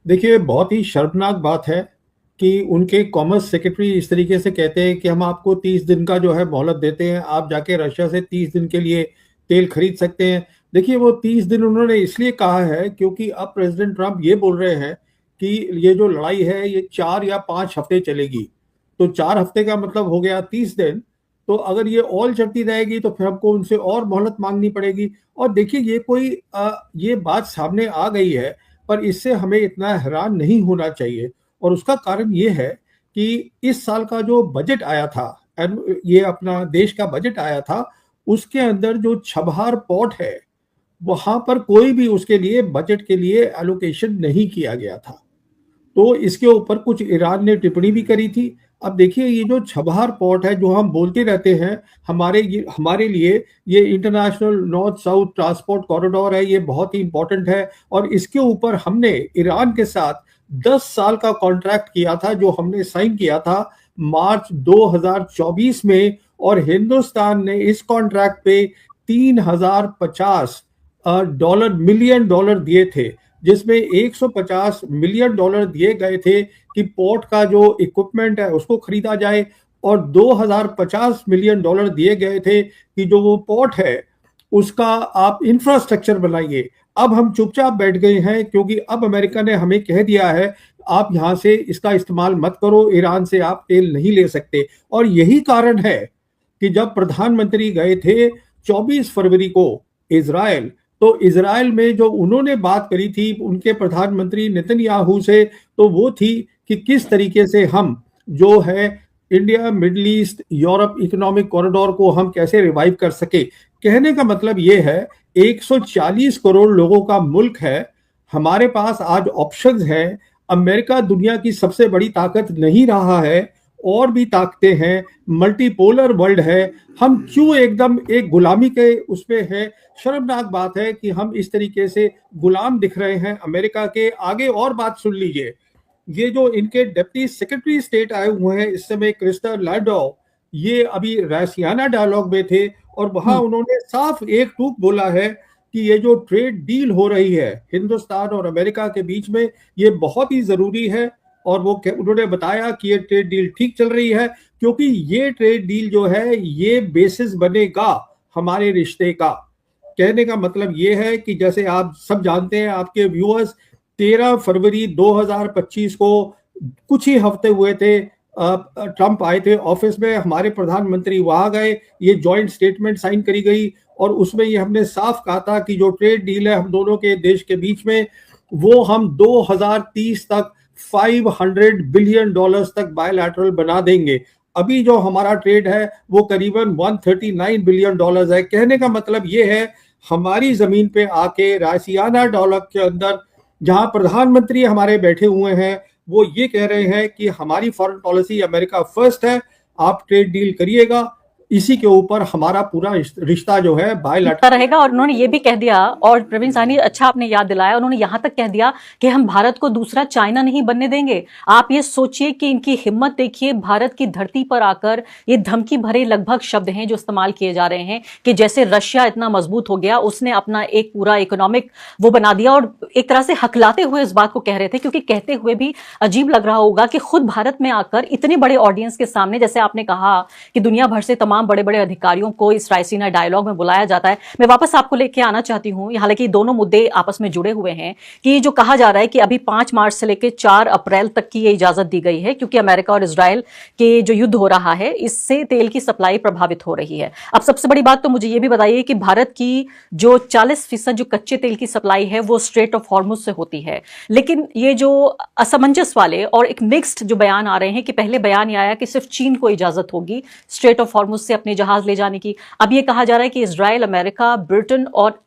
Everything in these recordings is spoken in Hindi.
देखिए, बहुत ही शर्मनाक बात है कि उनके कॉमर्स सेक्रेटरी इस तरीके से कहते हैं कि हम आपको 30 दिन का जो है मोहलत देते हैं, आप जाके रशिया से 30 दिन के लिए तेल खरीद सकते हैं। देखिए, वो 30 दिन उन्होंने इसलिए कहा है क्योंकि अब प्रेसिडेंट ट्रंप ये बोल रहे हैं कि ये जो लड़ाई है ये 4 या 5 हफ्ते चलेगी। तो 4 हफ्ते का मतलब हो गया 30 दिन। तो अगर ये और चलती रहेगी तो फिर हमको उनसे और मोहलत मांगनी पड़ेगी। और देखिए, ये बात सामने आ गई है, पर इससे हमें इतना हैरान नहीं होना चाहिए। और उसका कारण ये है कि इस साल का जो बजट आया था, ये अपना देश का बजट आया था, उसके अंदर जो छबहार पोर्ट है, वहां पर कोई भी उसके लिए बजट के लिए एलोकेशन नहीं किया गया था। तो इसके ऊपर कुछ ईरान ने टिप्पणी भी करी थी। अब देखिए, ये जो छबहार पोर्ट है जो हम बोलते रहते हैं, हमारे लिए ये international north south transport corridor है, ये बहुत ही इंपॉर्टेंट है। और इसके ऊपर हमने ईरान के साथ 10 साल का कॉन्ट्रैक्ट किया था, जो हमने साइन किया था मार्च 2024 में। और हिंदुस्तान ने इस कॉन्ट्रैक्ट पे 3050 डॉलर मिलियन डॉलर दिए थे, जिसमें 150 मिलियन डॉलर दिए गए थे कि पोर्ट का जो इक्विपमेंट है उसको खरीदा जाए। और 2050 मिलियन डॉलर दिए गए थे कि जो वो पोर्ट है उसका आप इंफ्रास्ट्रक्चर बनाइए। अब हम चुपचाप बैठ गए हैं क्योंकि अब अमेरिका ने हमें कह दिया है आप यहां से इसका इस्तेमाल मत करो, ईरान से आप तेल नहीं ले सकते। और यही कारण है कि जब प्रधानमंत्री गए थे 24 फरवरी को इजराइल, तो इजराइल में जो उन्होंने बात करी थी उनके प्रधानमंत्री नेतन्याहू से, तो वो थी कि किस तरीके से हम जो है India middle east Europe economic corridor को हम कैसे रिवाइव कर सके। कहने का मतलब ये है 140 करोड़ लोगों का मुल्क है, हमारे पास आज ऑप्शंस हैं। अमेरिका दुनिया की सबसे बड़ी ताकत नहीं रहा है, और भी ताकतें हैं, मल्टीपोलर वर्ल्ड है। हम क्यों एकदम एक गुलामी के उसमें है। शर्मनाक बात है कि हम इस तरीके से गुलाम दिख रहे हैं अमेरिका के आगे। और बात सुन लीजिए, ये जो इनके डिप्टी सेक्रेटरी स्टेट आए हुए हैं इस समय, क्रिस्टर लैंडो, ये अभी रसियाना डायलॉग में थे और वहां हम्म। उन्होंने साफ एक टूक बोला है कि ये जो ट्रेड डील हो रही है हिंदुस्तान और अमेरिका के बीच में, ये बहुत ही जरूरी है। और उन्होंने बताया कि ये ट्रेड डील ठीक चल रही है क्योंकि ये ट्रेड डील जो है ये बेसिस बनेगा हमारे रिश्ते का। कहने का मतलब ये है कि जैसे आप सब जानते हैं, आपके व्यूअर्स, 13 फरवरी 2025 को कुछ ही हफ्ते हुए थे, ट्रंप आए थे ऑफिस में, हमारे प्रधानमंत्री वहां गए, ये जॉइंट स्टेटमेंट साइन करी गई। और उसमें ये हमने साफ कहा था कि जो ट्रेड डील है हम दोनों के देश के बीच में, वो हम 2030 तक 500 बिलियन डॉलर्स तक बायलैटरल बना देंगे। अभी जो हमारा ट्रेड है वो करीबन 139 बिलियन डॉलर्स है। कहने का मतलब ये है, हमारी जमीन पे आके रासियाना डॉलर के अंदर जहां प्रधानमंत्री हमारे बैठे हुए हैं, वो ये कह रहे हैं कि हमारी फॉरेन पॉलिसी अमेरिका फर्स्ट है, आप ट्रेड डील करिएगा, इसी के ऊपर हमारा पूरा रिश्ता जो है बायलैटरल। रहेगा। और उन्होंने ये भी कह दिया, और प्रवीण साहनी अच्छा आपने याद दिलाया, उन्होंने यहां तक कह दिया कि हम भारत को दूसरा चाइना नहीं बनने देंगे। आप ये सोचिए कि इनकी हिम्मत देखिए, भारत की धरती पर आकर ये धमकी भरे लगभग शब्द हैं जो इस्तेमाल किए जा रहे हैं कि जैसे रशिया इतना मजबूत हो गया, उसने अपना एक पूरा इकोनॉमिक वो बना दिया। और एक तरह से हकलाते हुए इस बात को कह रहे थे, क्योंकि कहते हुए भी अजीब लग रहा होगा कि खुद भारत में आकर इतने बड़े ऑडियंस के सामने, जैसे आपने कहा कि दुनिया भर से तमाम बड़े बड़े अधिकारियों को इस रायसीना डायलॉग में बुलाया जाता है। मैं वापस आपको लेके आना चाहती हूं, हालांकि दोनों मुद्दे आपस में जुड़े हुए हैं, कि जो कहा जा रहा है कि अभी 5 मार्च से लेकर 4 अप्रैल तक की ये इजाजत दी गई है, क्योंकि अमेरिका और इजराइल के जो युद्ध हो रहा है इससे तेल की सप्लाई प्रभावित हो रही है। अब सबसे बड़ी बात तो मुझे ये भी बताइए कि भारत की जो 40% जो कच्चे तेल की सप्लाई है वो स्ट्रेट ऑफ हॉर्मुज से होती है, लेकिन ये जो असमंजस वाले और एक मिक्स्ड जो बयान आ रहे हैं, कि पहले बयान ये आया कि सिर्फ चीन को इजाजत होगी स्ट्रेट ऑफ हॉर्मुज से अपने जहाज ले जाने की, अब ये कहा जा रहा है कि इजराइल अमेरिका ब्रिटेन और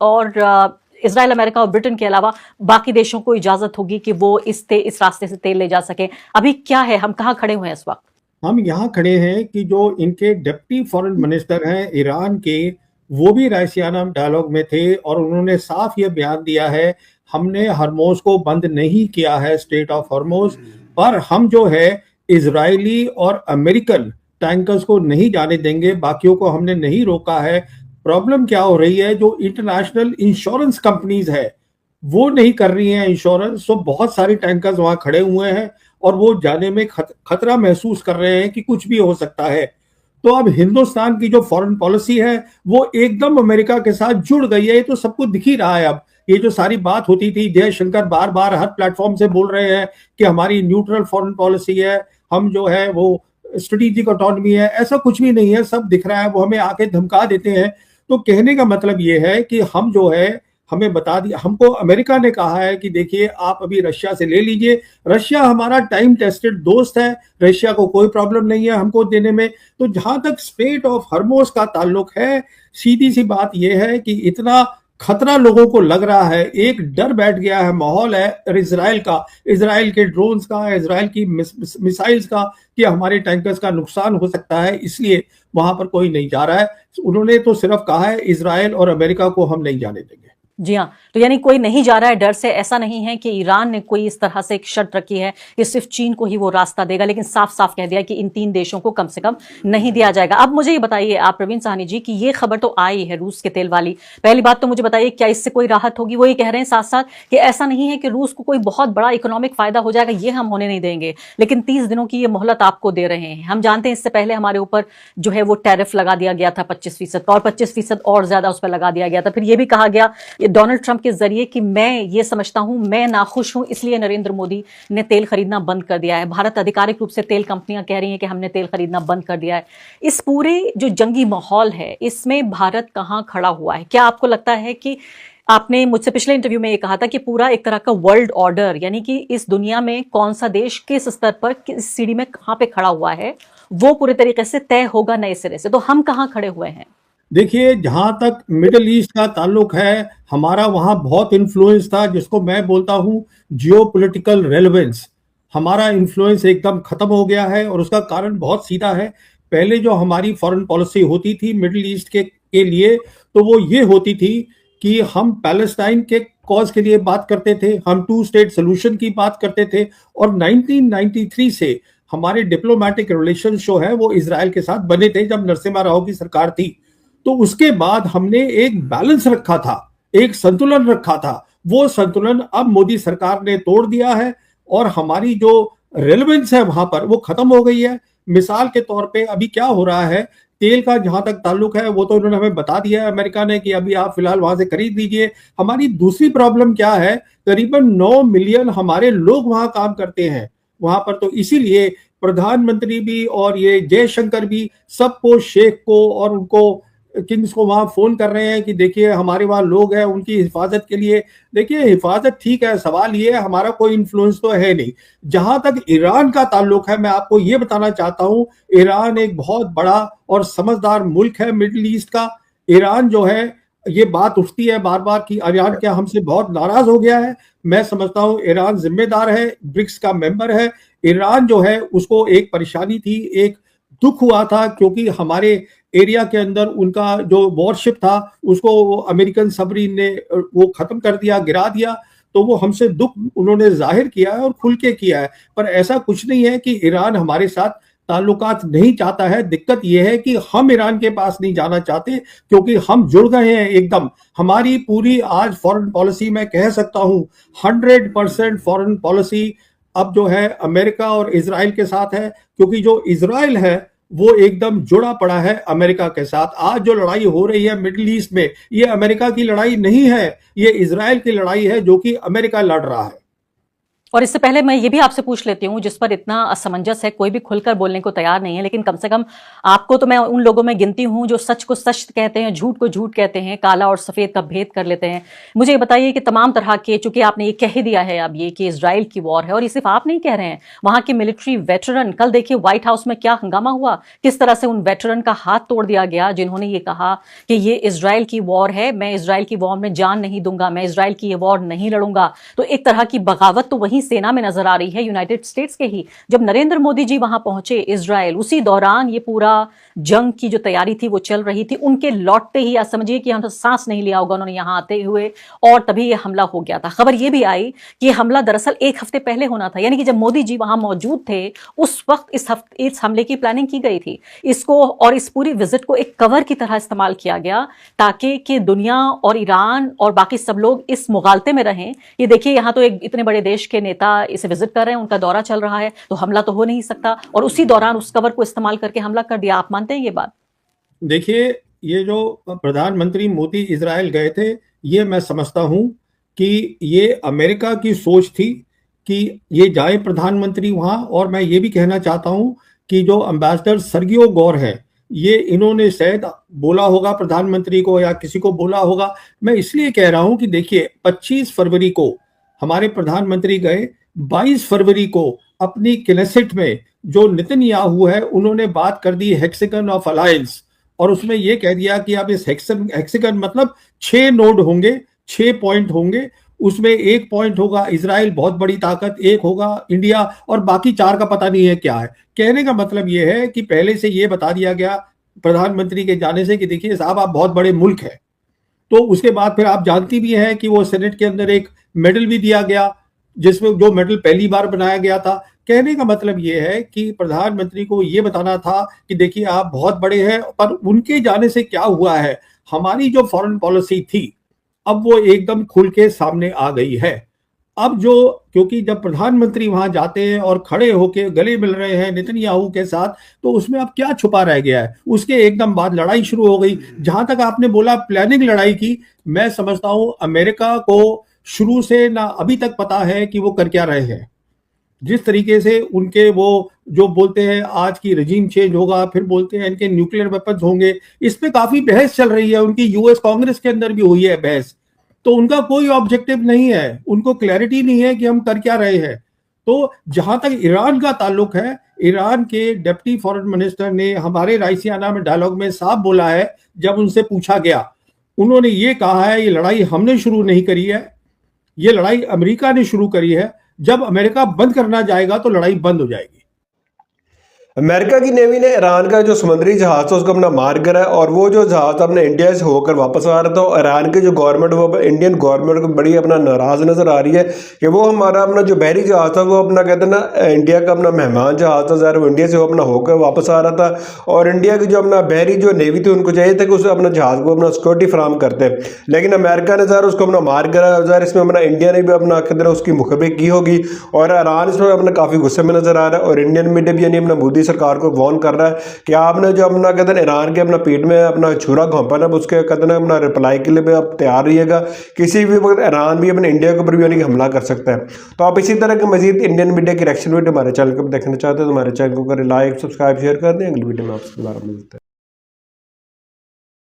इजराइल अमेरिका और ब्रिटेन के अलावा बाकी देशों को इजाजत होगी कि वो इस रास्ते से तेल ले जा सके। अभी क्या है, हम कहाँ खड़े हुए हैं इस वक्त? हम यहाँ खड़े हैं कि जो इनके डिप्टी फॉरेन मिनिस्टर हैं ईरान के, वो भी रायसियाना डायलॉग में थे और उन्होंने साफ ये बयान दिया है, हमने हरमोज को बंद नहीं किया है, स्टेट ऑफ हरमोज, पर हम जो है इजरायली और अमेरिकन टैंकर्स को नहीं जाने देंगे, बाकियों को हमने नहीं रोका है। प्रॉब्लम क्या हो रही है, जो इंटरनेशनल इंश्योरेंस कंपनीज है वो नहीं कर रही हैं इंश्योरेंस, तो बहुत सारे टैंकर्स वहां खड़े हुए हैं और वो जाने में खतरा महसूस कर रहे हैं कि कुछ भी हो सकता है। तो अब हिंदुस्तान की जो फॉरेन पॉलिसी है वो एकदम अमेरिका के साथ जुड़ गई है, ये तो सबको दिख ही रहा है। अब ये जो सारी बात होती थी, जयशंकर बार बार हर प्लेटफॉर्म से बोल रहे हैं कि हमारी न्यूट्रल फॉरेन पॉलिसी है, हम जो है वो स्ट्रेटेजिक ऑटोनॉमी है, ऐसा कुछ भी नहीं है, सब दिख रहा है, वो हमें आके धमका देते हैं। तो कहने का मतलब ये है कि हम जो है, हमें बता दिया, हमको अमेरिका ने कहा है कि देखिए आप अभी रशिया से ले लीजिए, रशिया हमारा टाइम टेस्टेड दोस्त है, रशिया को कोई प्रॉब्लम नहीं है हमको देने में। तो जहां तक स्ट्रेट ऑफ हॉर्मुज का ताल्लुक है, सीधी सी बात यह है कि इतना खतरा लोगों को लग रहा है, एक डर बैठ गया है, माहौल है इजराइल का, इजराइल के ड्रोन्स का, इजराइल की मिसाइल्स का, कि हमारे टैंकर्स का नुकसान हो सकता है, इसलिए वहां पर कोई नहीं जा रहा है। उन्होंने तो सिर्फ कहा है इजराइल और अमेरिका को हम नहीं जाने देंगे। जी हाँ, तो यानी कोई नहीं जा रहा है डर से, ऐसा नहीं है कि ईरान ने कोई इस तरह से एक शर्त रखी है कि सिर्फ चीन को ही वो रास्ता देगा, लेकिन साफ साफ कह दिया कि इन 3 देशों को कम से कम नहीं दिया जाएगा। अब मुझे ये बताइए आप प्रवीण साहनी जी कि ये खबर तो आई है रूस के तेल वाली, पहली बात तो मुझे बताइए क्या इससे कोई राहत होगी? वो ये कह रहे हैं साथ साथ कि ऐसा नहीं है कि रूस को कोई बहुत बड़ा इकोनॉमिक फायदा हो जाएगा, ये हम होने नहीं देंगे, लेकिन 30 दिनों की ये मोहलत आपको दे रहे हैं। हम जानते हैं इससे पहले हमारे ऊपर जो है वो टैरिफ लगा दिया गया था 25% का, और 25% और ज्यादा उस पर लगा दिया गया था। फिर ये भी कहा गया डोनाल्ड ट्रंप के जरिए कि मैं ये समझता हूं, मैं नाखुश हूं, इसलिए नरेंद्र मोदी ने तेल खरीदना बंद कर दिया है। भारत आधिकारिक रूप से तेल कंपनियां कह रही हैं कि हमने तेल खरीदना बंद कर दिया है। इस पूरे जो जंगी माहौल है, इसमें भारत कहां खड़ा हुआ है? क्या आपको लगता है कि आपने मुझसे पिछले इंटरव्यू में ये कहा था कि पूरा एक तरह का वर्ल्ड ऑर्डर, यानी कि इस दुनिया में कौन सा देश किस स्तर पर किस सीढ़ी में कहां पे खड़ा हुआ है, वो पूरे तरीके से तय होगा नए सिरे से। तो हम कहां खड़े हुए हैं? देखिए, जहां तक मिडिल ईस्ट का ताल्लुक है, हमारा वहां बहुत इन्फ्लुएंस था, जिसको मैं बोलता हूं जियोपॉलिटिकल रेलेवेंस। हमारा इन्फ्लुएंस एकदम खत्म हो गया है और उसका कारण बहुत सीधा है। पहले जो हमारी फॉरेन पॉलिसी होती थी मिडिल ईस्ट के लिए, तो वो ये होती थी कि हम पैलेस्टाइन के कॉज के लिए बात करते थे, हम 2 स्टेट सोल्यूशन की बात करते थे, और 1993 से हमारे डिप्लोमेटिक रिलेशन जो है वो इसराइल के साथ बने थे जब नरसिम्हा राव की सरकार थी। तो उसके बाद हमने एक बैलेंस रखा था, एक संतुलन रखा था, वो संतुलन अब मोदी सरकार ने तोड़ दिया है और हमारी जो रेलेवेंस है वहां पर वो खत्म हो गई है। मिसाल के तौर पे अभी क्या हो रहा है, तेल का जहां तक ताल्लुक है वो तो उन्होंने हमें बता दिया है अमेरिका ने कि अभी आप फिलहाल वहां से खरीद लीजिए। हमारी दूसरी प्रॉब्लम क्या है, करीबन 9 मिलियन हमारे लोग वहां काम करते हैं वहां पर, तो इसीलिए प्रधानमंत्री भी और ये जयशंकर भी सबको, शेख को और उनको किंग्स को वहां फोन कर रहे हैं कि देखिए हमारे वहां लोग हैं, उनकी हिफाजत के लिए। देखिए हिफाजत ठीक है, सवाल ये है हमारा कोई इन्फ्लुएंस तो है नहीं। जहां तक ईरान का ताल्लुक है, मैं आपको ये बताना चाहता हूं, ईरान एक बहुत बड़ा और समझदार मुल्क है मिडिल ईस्ट का। ईरान जो है, ये बात उठती है बार बार कि ईरान क्या हमसे बहुत नाराज हो गया है। मैं समझता हूं ईरान जिम्मेदार है, ब्रिक्स का मेंबर है। ईरान जो है उसको एक परेशानी थी, एक दुख हुआ था, क्योंकि हमारे एरिया के अंदर उनका जो वॉरशिप था उसको अमेरिकन सबमरीन ने वो खत्म कर दिया, गिरा दिया। तो वो हमसे दुख उन्होंने जाहिर किया है और खुल के किया है। पर ऐसा कुछ नहीं है कि ईरान हमारे साथ ताल्लुकात नहीं चाहता है। दिक्कत यह है कि हम ईरान के पास नहीं जाना चाहते, क्योंकि हम जुड़ गए हैं एकदम। हमारी पूरी आज फॉरेन पॉलिसी, मैं कह सकता हूं 100% फॉरेन पॉलिसी अब जो है अमेरिका और इजराइल के साथ है, क्योंकि जो इजराइल है वो एकदम जुड़ा पड़ा है अमेरिका के साथ। आज जो लड़ाई हो रही है मिडिल ईस्ट में, ये अमेरिका की लड़ाई नहीं है, ये इजराइल की लड़ाई है जो कि अमेरिका लड़ रहा है। और इससे पहले मैं ये भी आपसे पूछ लेती हूँ जिस पर इतना असमंजस है, कोई भी खुलकर बोलने को तैयार नहीं है, लेकिन कम से कम आपको तो मैं उन लोगों में गिनती हूँ जो सच को सच कहते हैं, झूठ को झूठ कहते हैं, काला और सफेद का भेद कर लेते हैं। मुझे ये बताइए कि तमाम तरह के, चूंकि आपने ये कह ही दिया है अब ये कि इजराइल की वॉर है, और ये सिर्फ आप नहीं कह रहे हैं, वहां के मिलिट्री वेटरन, कल देखिए व्हाइट हाउस में क्या हंगामा हुआ, किस तरह से उन वेटरन का हाथ तोड़ दिया गया जिन्होंने ये कहा कि ये इजराइल की वॉर है, मैं इजराइल की वॉर में जान नहीं दूंगा, मैं इजराइल की ये वॉर नहीं लड़ूंगा। तो एक तरह की बगावत तो वहीं सेना में नजर आ रही है, यूनाइटेड स्टेट्स के ही। जब नरेंद्र मोदी जी वहां पहुंचे इजराइल, उसी दौरान ये पूरा जंग की जो तैयारी थी वो चल रही थी। उनके लौटते ही आज समझिए कि हम सांस नहीं लिया होगा उन्होंने यहां आते हुए, और तभी ये हमला हो गया था। खबर ये भी आई कि हमला दरअसल एक हफ्ते पहले होना था, यानी कि जब मोदी जी वहां मौजूद थे उस वक्त इस हमले की प्लानिंग की गई थी। इसको और इस पूरी विजिट को एक कवर की तरह इस्तेमाल किया गया ताकि कि दुनिया और ईरान और बाकी सब लोग इस मुगालते में रहें। ये देखिए, यहां तो एक इतने बड़े देश के नेता इसे विजिट कर रहे हैं, उनका दौरा चल रहा है, तो हमला तो हो नहीं सकता, और उसी दौरान उस कवर को इस्तेमाल करके हमला कर दिया। आप मानते हैं ये बात? देखिए, ये जो प्रधानमंत्री मोदी इजराइल गए थे, ये मैं समझता हूं कि ये अमेरिका की सोच थी कि ये जाए प्रधानमंत्री वहां। और मैं ये भी कहना चाहता हूं कि जो एम्बेसडर सर्गियो गौर है, ये इन्होंने शायद बोला होगा प्रधानमंत्री को या किसी को बोला होगा। मैं इसलिए कह रहा हूं कि देखिए, 25 फरवरी को हमारे प्रधानमंत्री गए, 22 फरवरी को अपनी क्नेसेट में जो नेतन्याहू है उन्होंने बात कर दी हेक्सागन ऑफ अलायंस, और उसमें यह कह दिया कि अब इस हेक्सागन मतलब 6 नोड होंगे, 6 पॉइंट होंगे। उसमें एक पॉइंट होगा इजराइल बहुत बड़ी ताकत, एक होगा इंडिया, और बाकी 4 का पता नहीं है क्या है। कहने का मतलब यह है कि पहले से यह बता दिया गया प्रधानमंत्री के जाने से कि देखिए साहब, आप बहुत बड़े मुल्क है। तो उसके बाद फिर आप जानती भी हैं कि वो सेनेट के अंदर एक मेडल भी दिया गया, जिसमें जो मेडल पहली बार बनाया गया था। कहने का मतलब ये है कि प्रधानमंत्री को ये बताना था कि देखिए आप बहुत बड़े हैं। पर उनके जाने से क्या हुआ है, हमारी जो फॉरेन पॉलिसी थी अब वो एकदम खुल के सामने आ गई है। अब जो, क्योंकि जब प्रधानमंत्री वहां जाते हैं और खड़े होके गले मिल रहे हैं नेतन्याहू के साथ, तो उसमें अब क्या छुपा रह गया है। उसके एकदम बाद लड़ाई शुरू हो गई। जहां तक आपने बोला प्लानिंग लड़ाई की, मैं समझता हूं अमेरिका को शुरू से ना अभी तक पता है कि वो कर क्या रहे हैं। जिस तरीके से उनके वो जो बोलते हैं आज की रजीम चेंज होगा, फिर बोलते हैं इनके न्यूक्लियर वेपन्स होंगे, इस पे काफी बहस चल रही है। उनकी यूएस कांग्रेस के अंदर भी हुई है बहस। तो उनका कोई ऑब्जेक्टिव नहीं है, उनको क्लैरिटी नहीं है कि हम कर क्या रहे हैं। तो जहां तक ईरान का ताल्लुक है, ईरान के डिप्टी फॉरेन मिनिस्टर ने हमारे राइसियाना में डायलॉग में साफ बोला है, जब उनसे पूछा गया, उन्होंने ये कहा है ये लड़ाई हमने शुरू नहीं करी है, ये लड़ाई अमेरिका ने शुरू करी है। जब अमेरिका बंद करना जाएगा तो लड़ाई बंद हो जाएगी। अमेरिका की नेवी ने ईरान का जो समुद्री जहाज था उसको अपना मार गिरा, और वो जो जहाज अपने इंडिया से होकर वापस आ रहा था। और ईरान की जो गवर्नमेंट, वो इंडियन गवर्नमेंट को बड़ी अपना नाराज नजर आ रही है कि वो हमारा अपना जो बहरी जहाज था वो अपना कहते हैं ना इंडिया का अपना मेहमान जहाज था, ज़ाहिर वो इंडिया से वो अपना होकर वापस आ रहा था। और इंडिया की जो अपना बहरी जो नेवी थी उनको चाहिए था कि उसे अपना जहाज को अपना सिक्योरिटी फराम करते हैं, लेकिन अमेरिका ने ज़ाहिर उसको अपना मार गिरा। ज़ाहिर इसमें अपना इंडिया ने भी अपना कहते हैं उसकी मुखबिरी की होगी, और ईरान इसमें अपना काफ़ी गुस्से में नजर आ रहा है। और इंडियन मीडिया भी यानी अपना मोदी सरकार को वॉर्न कर रहा है कि आपने जो अपना कहते हैं ईरान के अपना पीठ में अपना छुरा घोंपा ना, उसके कहते हैं अपना रिप्लाई के लिए भी आप तैयार रहिएगा। किसी भी वक्त ईरान भी अपने इंडिया के ऊपर भी यानी कि हमला कर सकता है। तो आप इसी तरह के मजीद इंडियन मीडिया की रिएक्शन वीडियो हमारे चैनल पर देखना चाहते हैं तो हमारे चैनल को करें लाइक, सब्सक्राइब, शेयर कर दें। अगली वीडियो में आपसे दोबारा मिलते हैं।